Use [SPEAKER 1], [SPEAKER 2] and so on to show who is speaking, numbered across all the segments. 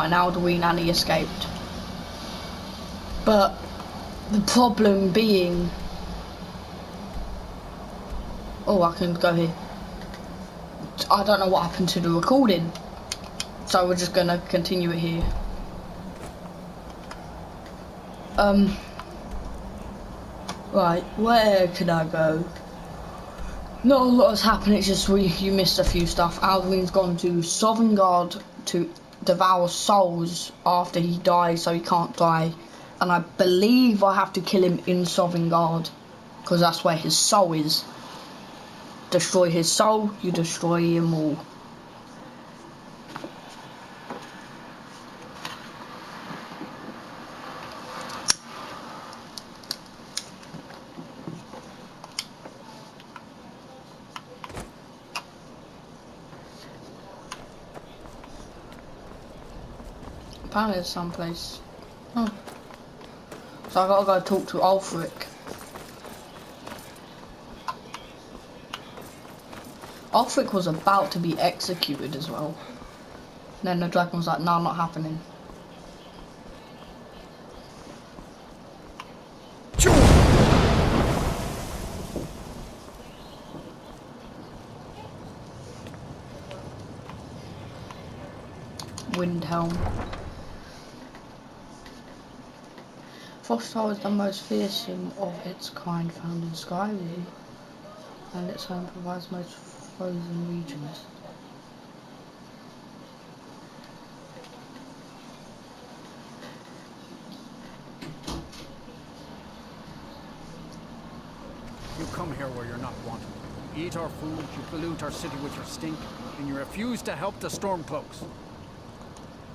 [SPEAKER 1] and Alduin and he escaped. But the problem being... Oh, I can go here. I don't know what happened to the recording, so we're just gonna continue it here. Right, where can I go? Not a lot has happened, it's just you missed a few stuff. Alduin's gone to Sovngarde to devour souls after he dies, so he can't die. And I believe I have to kill him in Sovngarde, because that's where his soul is. Destroy his soul, you destroy him all. Apparently it's someplace. Oh. So I gotta go talk to Ulfric. Ulfric was about to be executed as well. And then the dragon was like, nah, not happening. Windhelm. Frosthole is the most fearsome of its kind found in Skyrim, and its home provides most frozen regions.
[SPEAKER 2] You come here where you're not wanted. You eat our food, you pollute our city with your stink, and you refuse to help the Stormcloaks.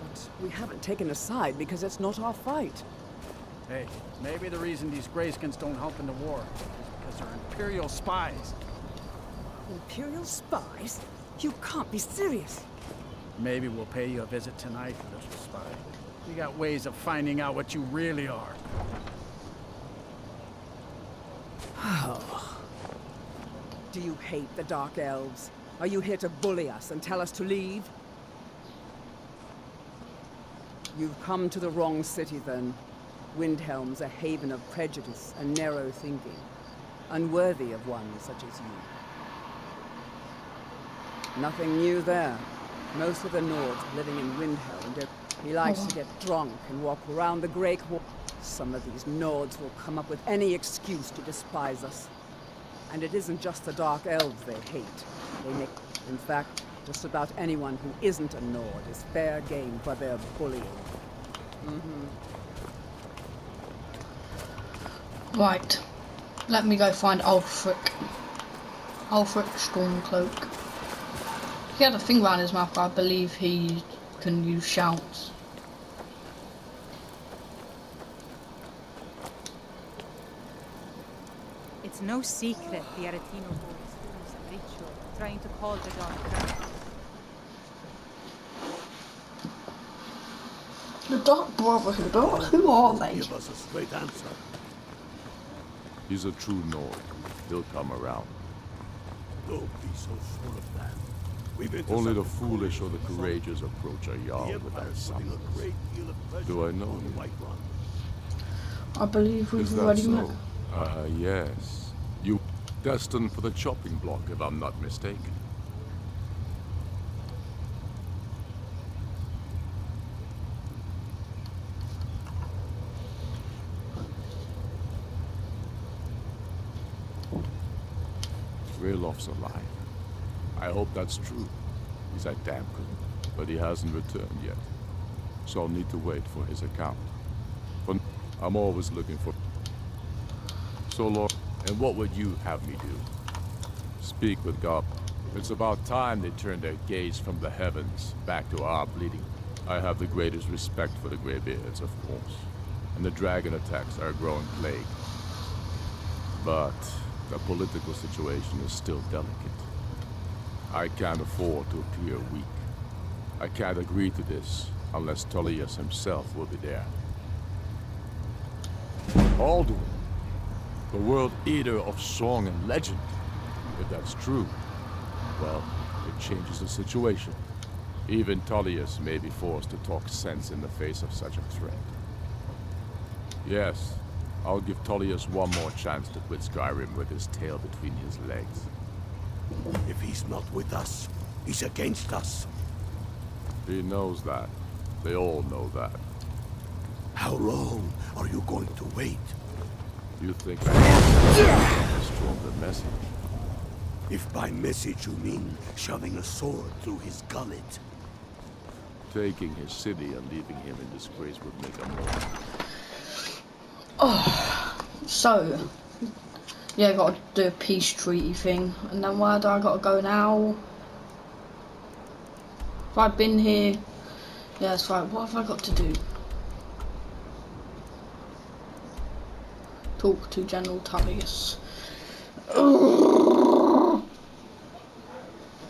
[SPEAKER 3] But we haven't taken a side because it's not our fight.
[SPEAKER 2] Hey, maybe the reason these Greyskins don't help in the war is because they're Imperial spies.
[SPEAKER 3] Imperial spies? You can't be serious.
[SPEAKER 2] Maybe we'll pay you a visit tonight, little spy. We got ways of finding out what you really are.
[SPEAKER 3] Oh. Do you hate the Dark Elves? Are you here to bully us and tell us to leave? You've come to the wrong city, then. Windhelm's a haven of prejudice and narrow thinking, unworthy of one such as you. Nothing new there. Most of the Nords living in Windhelm, he likes to get drunk and walk around the Grey Hall. Some of these Nords will come up with any excuse to despise us. And it isn't just the Dark Elves they hate. In fact, just about anyone who isn't a Nord is fair game for their bullying.
[SPEAKER 1] Right, let me go find Ulfric. Ulfric Stormcloak. He had a thing around his mouth, but I believe he can use shouts.
[SPEAKER 4] It's no secret the Aretino board is doing some ritual, trying to call the Dark Crown.
[SPEAKER 1] The Dark Brotherhood, who are they?
[SPEAKER 5] Give us a straight answer.
[SPEAKER 6] He's a true Nord. He'll come around.
[SPEAKER 5] Don't be so sure of that.
[SPEAKER 6] Only the foolish or the courageous approach a Jarl without summons. Do I know you?
[SPEAKER 1] I believe
[SPEAKER 6] Is
[SPEAKER 1] we've
[SPEAKER 6] that
[SPEAKER 1] already met.
[SPEAKER 6] so? Yes. You destined for the chopping block, if I'm not mistaken. Railof's alive. I hope that's true. He's at Damken, but he hasn't returned yet. So I'll need to wait for his account. But I'm always looking for... So, Lord, and what would you have me do? Speak with God. It's about time they turned their gaze from the heavens back to our bleeding. I have the greatest respect for the Greybeards, of course. And the dragon attacks are a growing plague. But the political situation is still delicate. I can't afford to appear weak. I can't agree to this unless Tullius himself will be there. Alduin, the world eater of song and legend. If that's true, well, it changes the situation. Even Tullius may be forced to talk sense in the face of such a threat. Yes, I'll give Tullius one more chance to quit Skyrim with his tail between his legs.
[SPEAKER 5] If he's not with us, he's against us.
[SPEAKER 6] He knows that. They all know that.
[SPEAKER 5] How long are you going to wait?
[SPEAKER 6] You think I can strong the message?
[SPEAKER 5] If by message you mean shoving a sword through his gullet.
[SPEAKER 6] Taking his city and leaving him in disgrace would make a more.
[SPEAKER 1] Oh, so yeah, got to do a peace treaty thing, and then where do I got to go now? Have I been here? Yeah, that's right. What have I got to do? Talk to General Tullius.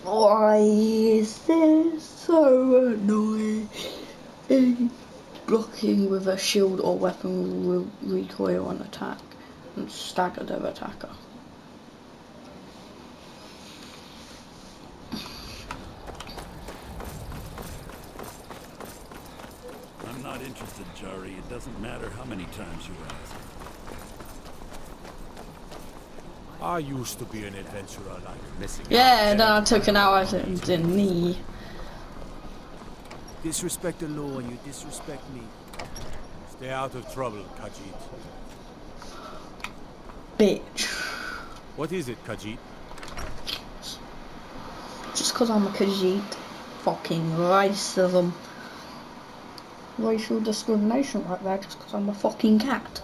[SPEAKER 1] Why is this so annoying? Blocking with a shield or weapon will recoil on attack and stagger the attacker.
[SPEAKER 5] I'm not interested, Jari. It doesn't matter how many times you ask.
[SPEAKER 7] I used to be an adventurer like missing.
[SPEAKER 1] Yeah, then I took an hour to knee.
[SPEAKER 7] Disrespect the law and you disrespect me. Stay out of trouble, Khajiit.
[SPEAKER 1] Bitch.
[SPEAKER 7] What is it, Khajiit?
[SPEAKER 1] Just because I'm a Khajiit. Fucking racism. Racial discrimination right there just because I'm a fucking cat.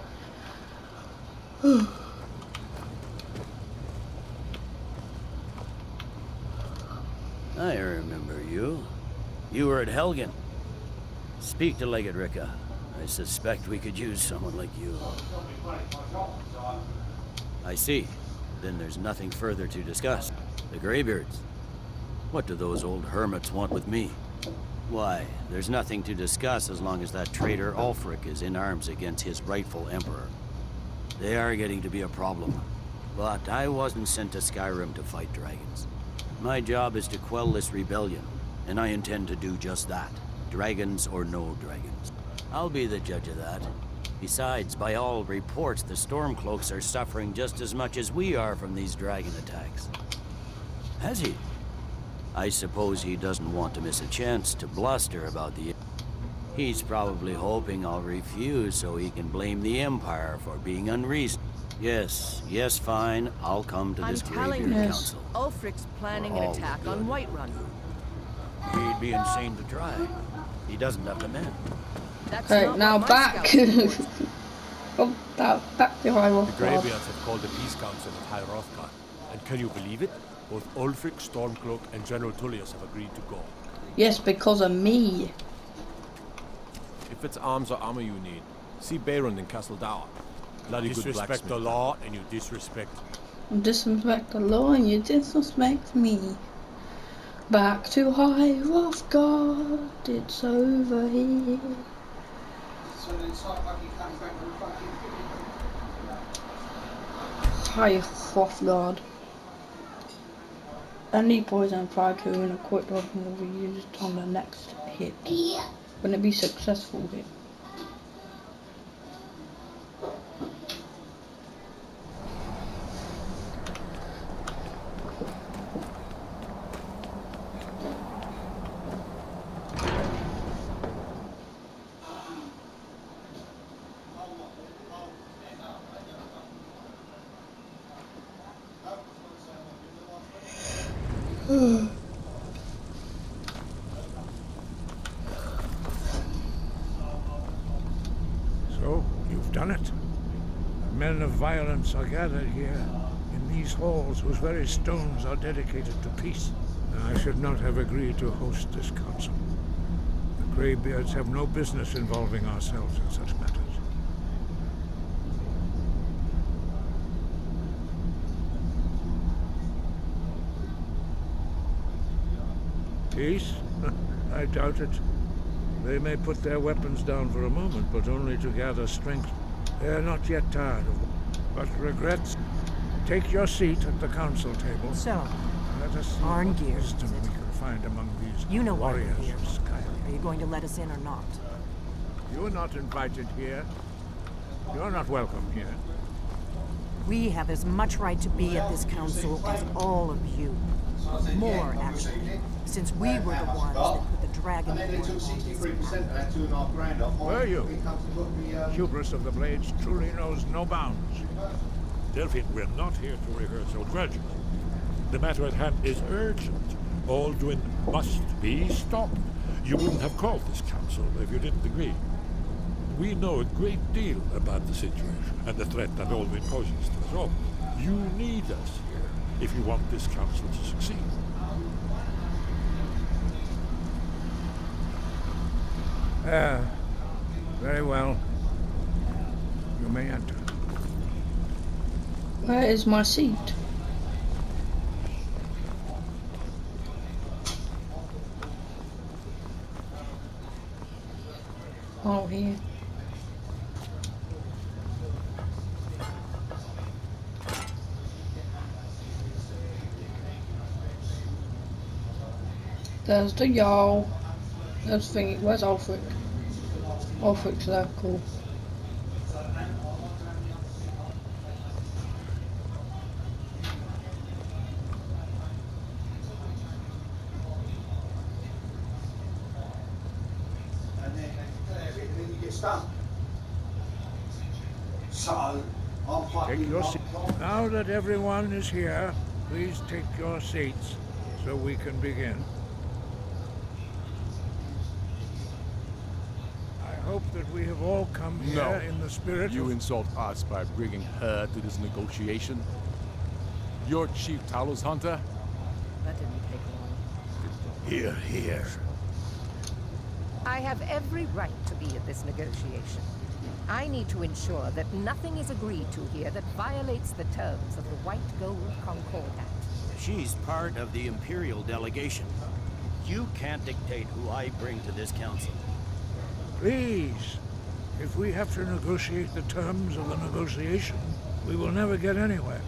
[SPEAKER 8] I remember you. You were at Helgen. Speak to Legate Ricka. I suspect we could use someone like you. I see. Then there's nothing further to discuss. The Greybeards. What do those old hermits want with me? Why, there's nothing to discuss as long as that traitor Ulfric is in arms against his rightful emperor. They are getting to be a problem. But I wasn't sent to Skyrim to fight dragons. My job is to quell this rebellion, and I intend to do just that. Dragons or no dragons. I'll be the judge of that. Besides, by all reports, the Stormcloaks are suffering just as much as we are from these dragon attacks. Has he? I suppose he doesn't want to miss a chance to bluster about the... He's probably hoping I'll refuse so he can blame the Empire for being unreasonable. Yes, fine. I'll come to this
[SPEAKER 3] telling
[SPEAKER 8] Greybeard
[SPEAKER 3] you,
[SPEAKER 8] Council.
[SPEAKER 3] Ulfric's planning an
[SPEAKER 8] All
[SPEAKER 3] attack
[SPEAKER 8] good.
[SPEAKER 3] on Whiterun.
[SPEAKER 8] He'd be insane to try. He doesn't have the men.
[SPEAKER 3] That's
[SPEAKER 1] Okay,
[SPEAKER 3] not
[SPEAKER 1] now
[SPEAKER 3] what my
[SPEAKER 1] back.
[SPEAKER 3] scouts report.
[SPEAKER 1] Oh, back to High
[SPEAKER 7] The
[SPEAKER 1] Rothgar.
[SPEAKER 7] Greybeards have called a peace council at High Rothgar. And can you believe it? Both Ulfric, Stormcloak, and General Tullius have agreed to go.
[SPEAKER 1] Yes, because of me.
[SPEAKER 9] If it's arms or armor you need, see Beirund in Castle Dower. Bloody good
[SPEAKER 7] Disrespect
[SPEAKER 9] blacksmith.
[SPEAKER 7] the law and you disrespect...
[SPEAKER 1] You disrespect the law and you disrespect me. Back to High Rothgar, it's over here. High Rothgar. Any poison Faiku and a quick weapon will be used on the next hit. When it be successful hit.
[SPEAKER 10] So, you've done it. Men of violence are gathered here, in these halls whose very stones are dedicated to peace. I should not have agreed to host this council. The Greybeards have no business involving ourselves in such matters. Peace? I doubt it. They may put their weapons down for a moment, but only to gather strength. They are not yet tired of war. But regrets. Take your seat at the council table.
[SPEAKER 3] So,
[SPEAKER 10] Let us see what
[SPEAKER 3] Arngeir,
[SPEAKER 10] wisdom
[SPEAKER 3] is it?
[SPEAKER 10] we can find among these these
[SPEAKER 11] You know why we're
[SPEAKER 10] warriors
[SPEAKER 11] here.
[SPEAKER 10] of Skyrim.
[SPEAKER 11] Are you going to let us in or not?
[SPEAKER 10] You're not invited here. You're not welcome here.
[SPEAKER 11] We have as much right to be at this council as all of you. More, actually, since we were the ones that put the Dragonborn on this map.
[SPEAKER 10] Were you? Hubris of the Blades truly knows no bounds.
[SPEAKER 12] Delphine, we're not here to rehearse or grudge. The matter at hand is urgent. Alduin must be stopped. You wouldn't have called this council if you didn't agree. We know a great deal about the situation and the threat that Alduin poses to us all. You need us here if you want this council to succeed.
[SPEAKER 10] Very well. You may enter.
[SPEAKER 1] Where is my seat? Oh, here. There's the Jarl. There's thingy. Where's Ulfric? Ulfric's there, cool.
[SPEAKER 10] Take your seat. Now that everyone is here, please take your seats so we can begin. I hope that we have all come here in the spirit
[SPEAKER 6] You
[SPEAKER 10] of...
[SPEAKER 6] insult us by bringing her to this negotiation? You're Chief Talos Hunter?
[SPEAKER 11] That didn't take long.
[SPEAKER 5] Here, here.
[SPEAKER 13] I have every right to be at this negotiation. I need to ensure that nothing is agreed to here that violates the terms of the White Gold Concordat.
[SPEAKER 8] She's part of the Imperial delegation. You can't dictate who I bring to this council.
[SPEAKER 10] Please, if we have to negotiate the terms of the negotiation, we will never get anywhere.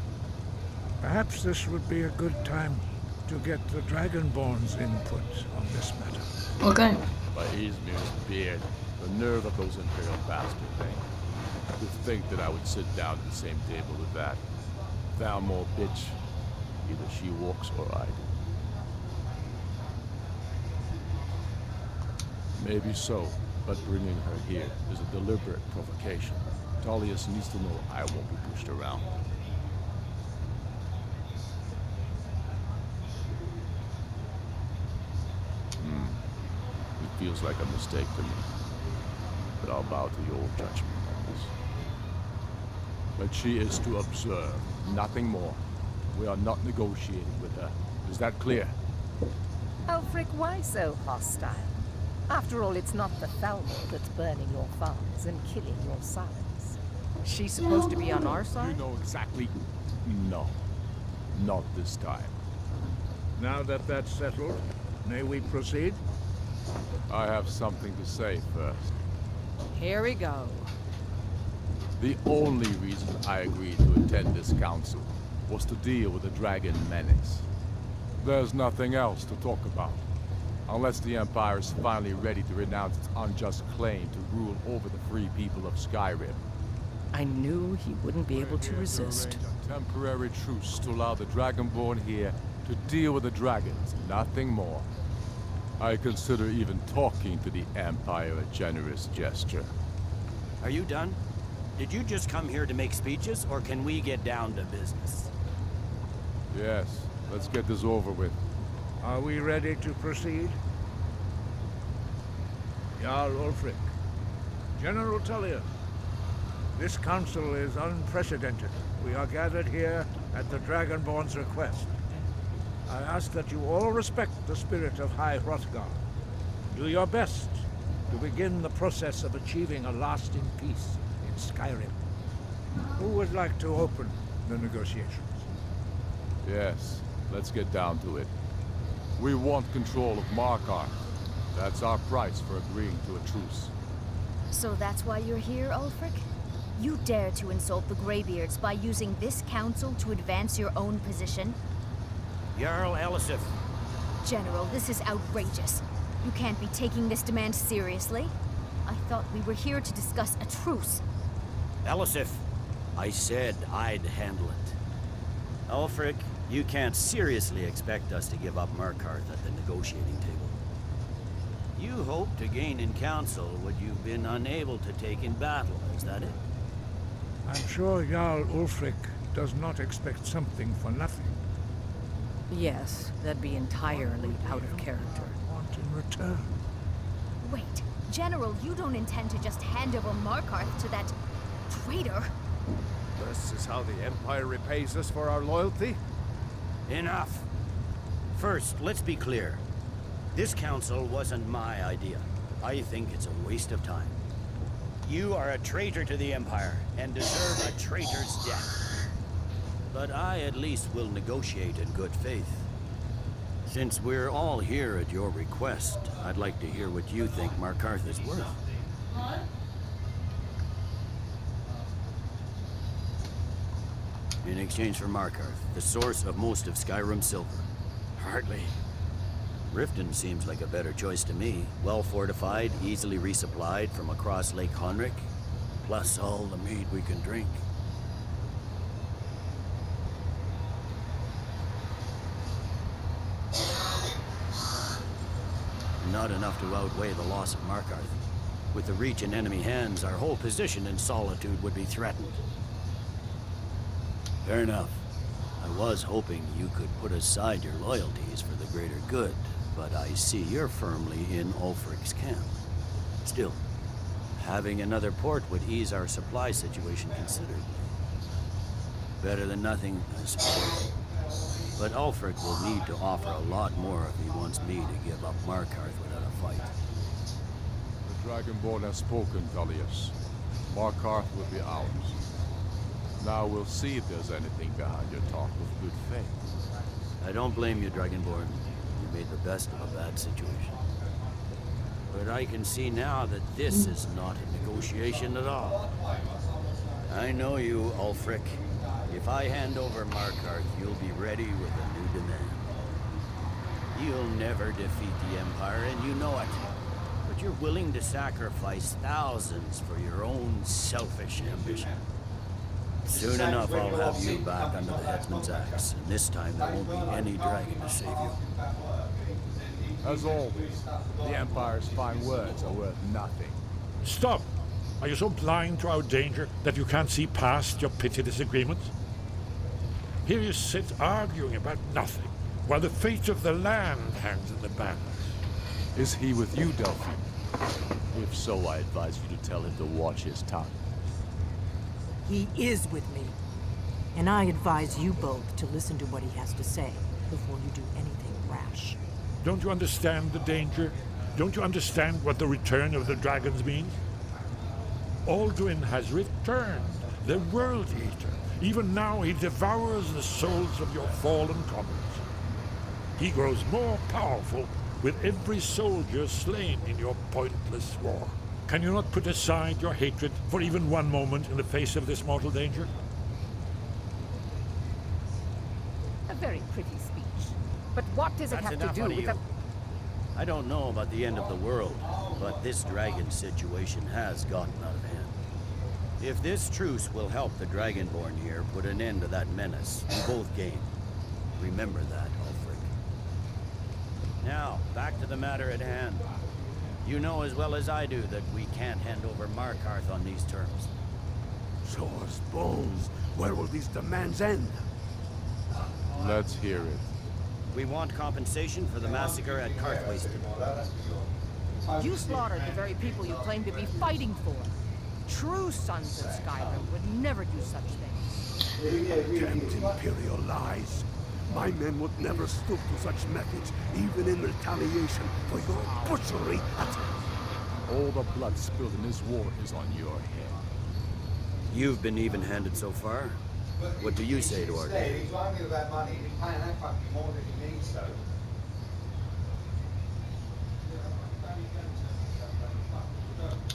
[SPEAKER 10] Perhaps this would be a good time to get the Dragonborn's input on this matter.
[SPEAKER 1] Okay.
[SPEAKER 6] By Izmir's beard, the nerve of those Imperial bastard things. To think that I would sit down at the same table with that. Thalmor bitch. Either she walks or I do. Maybe so, but bringing her here is a deliberate provocation. Tullius needs to know I won't be pushed around. It feels like a mistake to me. But I'll bow to your judgment on this. But she is to observe, nothing more. We are not negotiating with her. Is that clear?
[SPEAKER 13] Ulfric, why so hostile? After all, it's not the Thalmor that's burning your farms and killing your sons.
[SPEAKER 11] She's supposed to be on our
[SPEAKER 6] You
[SPEAKER 11] side?
[SPEAKER 6] know exactly... No. Not this time.
[SPEAKER 10] Now that that's settled, may we proceed?
[SPEAKER 6] I have something to say first.
[SPEAKER 11] Here we go.
[SPEAKER 6] The only reason I agreed to attend this council was to deal with the dragon menace. There's nothing else to talk about. Unless the Empire is finally ready to renounce its unjust claim to rule over the free people of Skyrim.
[SPEAKER 11] I knew he wouldn't be able to resist.
[SPEAKER 6] A temporary truce to allow the Dragonborn here to deal with the dragons, nothing more. I consider even talking to the Empire a generous gesture.
[SPEAKER 8] Are you done? Did you just come here to make speeches, or can we get down to business?
[SPEAKER 6] Yes, let's get this over with.
[SPEAKER 10] Are we ready to proceed? Jarl Ulfric, General Tullius, this council is unprecedented. We are gathered here at the Dragonborn's request. I ask that you all respect the spirit of High Hrothgar. Do your best to begin the process of achieving a lasting peace in Skyrim. Who would like to open the negotiations?
[SPEAKER 6] Yes, let's get down to it. We want control of Markarth. That's our price for agreeing to a truce.
[SPEAKER 14] So that's why you're here, Ulfric? You dare to insult the Greybeards by using this council to advance your own position?
[SPEAKER 8] Jarl Elisif,
[SPEAKER 14] General, this is outrageous. You can't be taking this demand seriously. I thought we were here to discuss a truce.
[SPEAKER 8] Elisif, I said I'd handle it. Ulfric, you can't seriously expect us to give up Markarth at the negotiating table. You hoped to gain in council what you've been unable to take in battle, is that it?
[SPEAKER 10] I'm sure Jarl Ulfric does not expect something for nothing.
[SPEAKER 11] Yes, that'd be entirely out of character.
[SPEAKER 10] Want in return?
[SPEAKER 14] Wait, General, you don't intend to just hand over Markarth to that traitor?
[SPEAKER 9] This is how the Empire repays us for our loyalty?
[SPEAKER 8] Enough. First, let's be clear. This council wasn't my idea. I think it's a waste of time. You are a traitor to the Empire, and deserve a traitor's death. But I at least will negotiate in good faith. Since we're all here at your request, I'd like to hear what you think Markarth is worth. In exchange for Markarth, the source of most of Skyrim's silver. Hardly. Riften seems like a better choice to me. Well fortified, easily resupplied from across Lake Honric, plus all the mead we can drink. Not enough to outweigh the loss of Markarth. With the Reach in enemy hands, our whole position in Solitude would be threatened. Fair enough. I was hoping you could put aside your loyalties for the greater good, but I see you're firmly in Ulfric's camp. Still, having another port would ease our supply situation considerably. Better than nothing, I suppose. But Ulfric will need to offer a lot more if he wants me to give up Markarth without a fight.
[SPEAKER 6] The Dragonborn has spoken, Tullius. Markarth will be ours. Now we'll see if there's anything behind your talk of good faith.
[SPEAKER 8] I don't blame you, Dragonborn. You made the best of a bad situation. But I can see now that this is not a negotiation at all. I know you, Ulfric. If I hand over Markarth, you'll be ready with a new demand. You'll never defeat the Empire, and you know it. But you're willing to sacrifice thousands for your own selfish ambition. Soon enough, I'll have you back under the headsman's axe, and this time there won't be any dragon to save you.
[SPEAKER 6] As always, the Empire's fine words are worth nothing.
[SPEAKER 12] Stop! Are you so blind to our danger that you can't see past your petty disagreements? Here you sit arguing about nothing, while the fate of the land hangs in the balance.
[SPEAKER 6] Is he with you, Delphine? If so, I advise you to tell him to watch his tongue.
[SPEAKER 11] He is with me. And I advise you both to listen to what he has to say before you do anything rash.
[SPEAKER 12] Don't you understand the danger? Don't you understand what the return of the dragons means? Alduin has returned, the World Eater. Even now he devours the souls of your fallen comrades. He grows more powerful with every soldier slain in your pointless war. Can you not put aside your hatred for even one moment in the face of this mortal danger?
[SPEAKER 13] A very pretty speech. But what does it have to do with the...
[SPEAKER 8] I don't know about the end of the world, but this dragon situation has gotten out of hand. If this truce will help the Dragonborn here put an end to that menace, we both gain. Remember that, Ulfric. Now, back to the matter at hand. You know as well as I do that we can't hand over Markarth on these terms.
[SPEAKER 5] Show us bones. Where will these demands end?
[SPEAKER 6] Let's hear it.
[SPEAKER 8] We want compensation for the massacre at Karthwasten.
[SPEAKER 13] You slaughtered the very people you claim to be fighting for. True sons of Skyrim would never do such things.
[SPEAKER 5] Damned Imperial lies. My men would never stoop to such methods, even in retaliation for your butchery at...
[SPEAKER 6] All the blood spilled in this war is on your head.
[SPEAKER 8] You've been even-handed so far. What do you say to our day?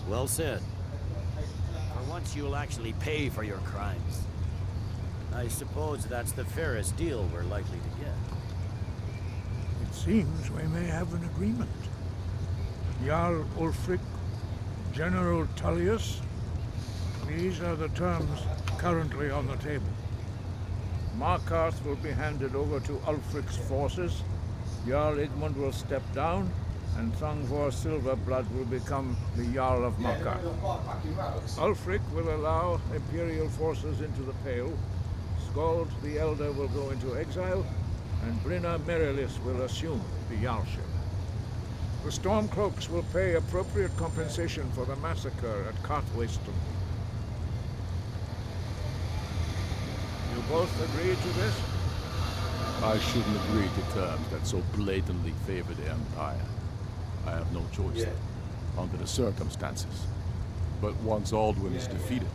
[SPEAKER 8] Well said. For once you'll actually pay for your crimes. I suppose that's the fairest deal we're likely to get.
[SPEAKER 10] It seems we may have an agreement. Jarl Ulfric, General Tullius. These are the terms currently on the table. Markarth will be handed over to Ulfric's forces. Jarl Igmund will step down, and Thongvor Silverblood will become the Jarl of Markarth. Ulfric will allow Imperial forces into the Pale. Skald the Elder will go into exile, and Brynna Merilis will assume the Jarlship. The Stormcloaks will pay appropriate compensation for the massacre at Carthwayston. You both agree to this?
[SPEAKER 6] I shouldn't agree to terms that so blatantly favor the Empire. I have no choice under the circumstances. But once Alduin is defeated,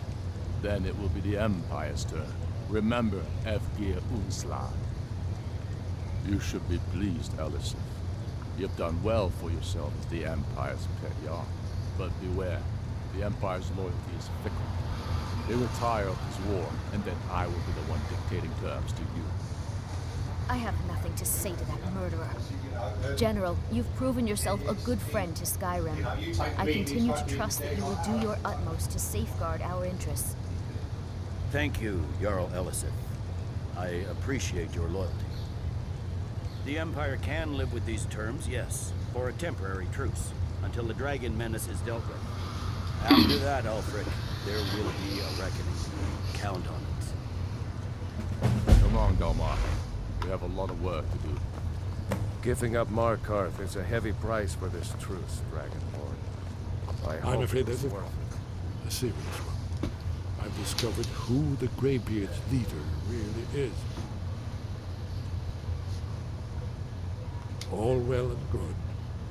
[SPEAKER 6] then it will be the Empire's turn. Remember, Efgir Unslag. You should be pleased, Elisif. You've done well for yourself as the Empire's pet Jarl. But beware, the Empire's loyalty is fickle. They will tire of this war, and then I will be the one dictating terms to you.
[SPEAKER 14] I have nothing to say to that murderer. General, you've proven yourself a good friend to Skyrim. I continue to trust that you will do your utmost to safeguard our interests.
[SPEAKER 8] Thank you, Jarl Elisif. I appreciate your loyalty. The Empire can live with these terms, yes, for a temporary truce, until the dragon menace is dealt with. After that, Ulfric, there will be a reckoning. Count on it.
[SPEAKER 6] Come on, Dalmar. We have a lot of work to do.
[SPEAKER 9] Giving up Markarth is a heavy price for this truce, Dragonborn.
[SPEAKER 12] I'm afraid that's worth it. A serious one. I've discovered who the Greybeard's leader really is. All well and good,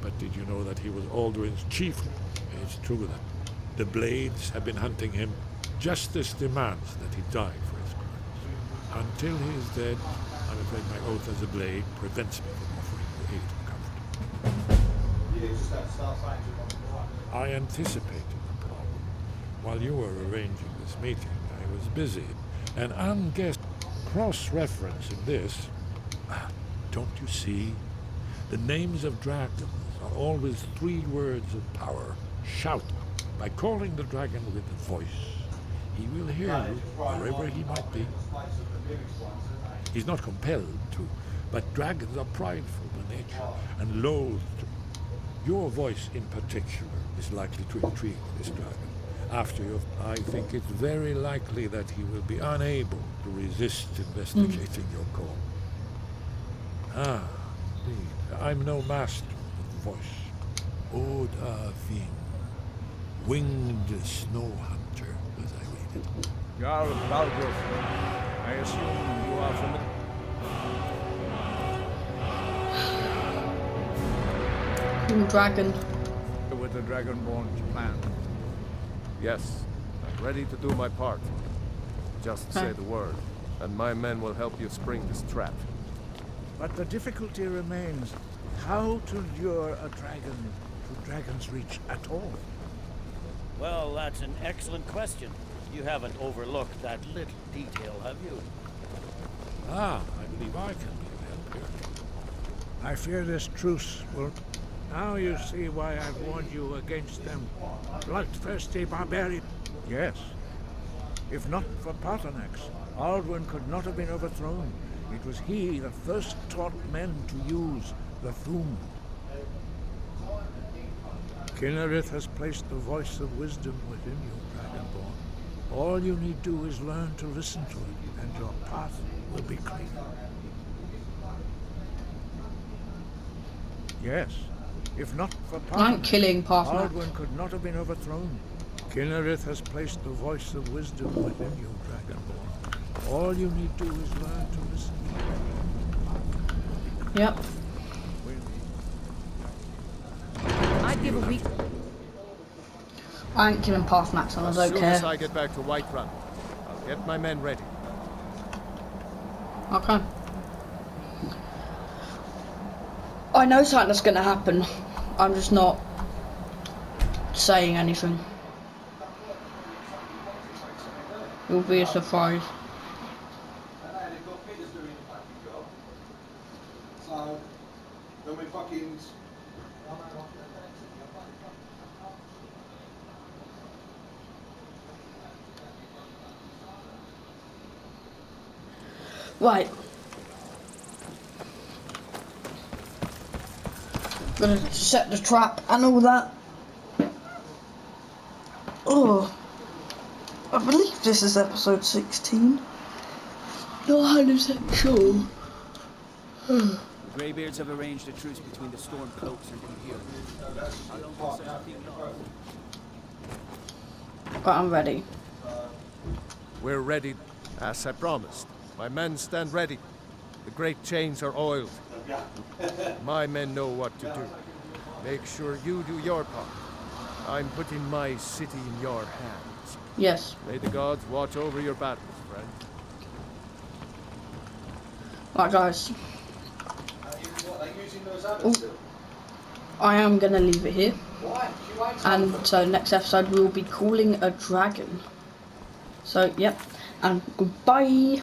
[SPEAKER 12] but did you know that he was Alduin's chief? It's true that the Blades have been hunting him. Justice demands that he die for his crimes. Until he is dead, I'm afraid my oath as a Blade prevents me from offering you aid or comfort. I anticipated the problem. While you were arranging this meeting, I was busy. An unguessed cross-reference in this. Don't you see? The names of dragons are always 3 words of power. Shout. By calling the dragon with a voice, he will hear you wherever he might be. He's not compelled to, but dragons are prideful by nature and loath to. Your voice in particular is likely to intrigue this dragon. After you, I think it's very likely that he will be unable to resist investigating your call. Ah, indeed. I'm no master of the voice. Oda Vin, winged snow hunter, as I read it.
[SPEAKER 10] Jarl Balgruuf, I assume you are familiar.
[SPEAKER 1] Dragon.
[SPEAKER 10] With the Dragonborn's plan.
[SPEAKER 9] Yes, I'm ready to do my part. Just say the word, and my men will help you spring this trap.
[SPEAKER 10] But the difficulty remains how to lure a dragon to Dragon's Reach at all.
[SPEAKER 8] Well, that's an excellent question. You haven't overlooked that little detail, have you?
[SPEAKER 12] I believe I can be of help here.
[SPEAKER 10] I fear this truce will... Now you see why I've warned you against them bloodthirsty barbarians. Yes. If not for Paternax, Alduin could not have been overthrown. It was he that first taught men to use the Thum. Kinnerith has placed the voice of wisdom within you, Dragonborn. All you need do is learn to listen to it, and your path will be clear. Yes. If not for
[SPEAKER 1] I'm killing Paternax.
[SPEAKER 10] Alduin could not have been overthrown. Kinnerith has placed the voice of wisdom within you, Dragonborn. All you need do is learn to listen.
[SPEAKER 1] Yep.
[SPEAKER 11] I'd give a week.
[SPEAKER 1] I ain't killing Pathmax and I don't care.
[SPEAKER 9] As soon as I get back to Whiterun, I'll get my men ready.
[SPEAKER 1] Okay. I know something's gonna happen. I'm just not saying anything. It will be a surprise.
[SPEAKER 15] The
[SPEAKER 1] Right. Gonna set the trap and all that. Oh, I believe this is episode 16. Not 100% sure.
[SPEAKER 15] The Greybeards have arranged a truce between the Stormcloaks and you here. How long will such a thing last?
[SPEAKER 1] Right, I'm ready.
[SPEAKER 9] We're ready, as I promised. My men stand ready. The great chains are oiled. My men know what to do. Make sure you do your part. I'm putting my city in your hands.
[SPEAKER 1] Yes.
[SPEAKER 9] May the gods watch over your battles, friend.
[SPEAKER 1] Right, guys. Ooh. I am gonna leave it here. And so next episode we'll be calling a dragon. So, yep. And goodbye.